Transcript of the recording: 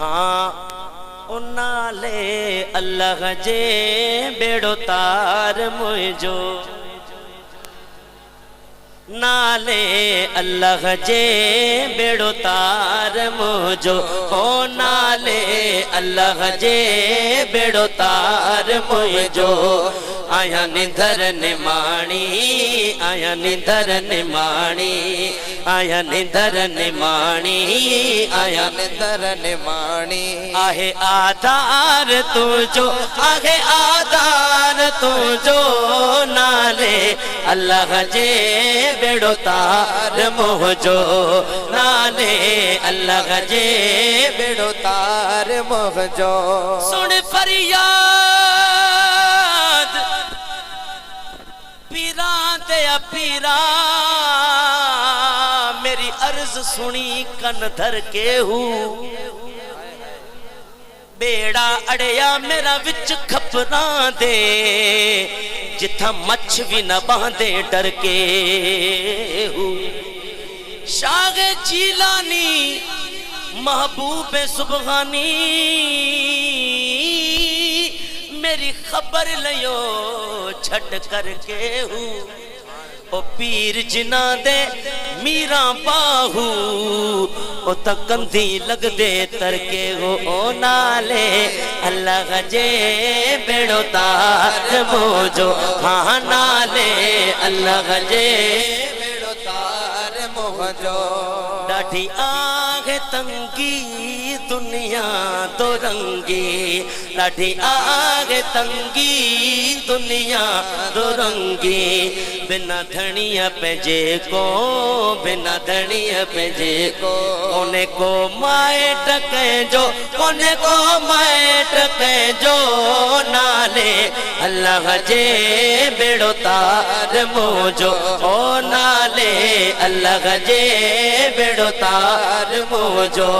हाँ नाले अल्लाह जे बेड़ो तार मुझो नाले अल्लाह जे बेड़ो तार मुझो ओ नाले अल्लाह जे बेड़ो तार मुझो आया निधर निमाणी आया निधर निमाणी आया निधर निमाणी आया निधर निमाणी आहे आधार तुझो आहे आधार तुझो नाले अल्लाह जे बेड़ो तार मोहजो नाले अल्लाह जे बेड़ो तार मोहजो सुन फरियाद पीरा ते पीरा मेरी अर्ज सुनी कन धर के हूँ बेड़ा अड़िया मेरा विच खपरा दे जिथा मच्छ भी न बांधे डर के हूँ शाह जीलानी महबूब सुबहानी मेरी खबर लियो छट करके हूँ ओ पीर जिना दे मीरा बाहू ओ तकंदी लग दे तरके हो ओ नाले अल्लाह जे बेड़ो तार मोजो हाँ नाले अल्लाह जे बेड़ो तार मोजो डाठी आगे तंगी दुनिया दो रंगी लाठी आगे तंगी दुनिया दो रंगी बिना धनिया पे जे को बिना धनिया पे जे को कोने को माए टके जो कोने को माए टके जो नाले अल्लाह जे बेड़ो तार मोजो ओ नाले अल्लाह जे बेड़ो तार मोजो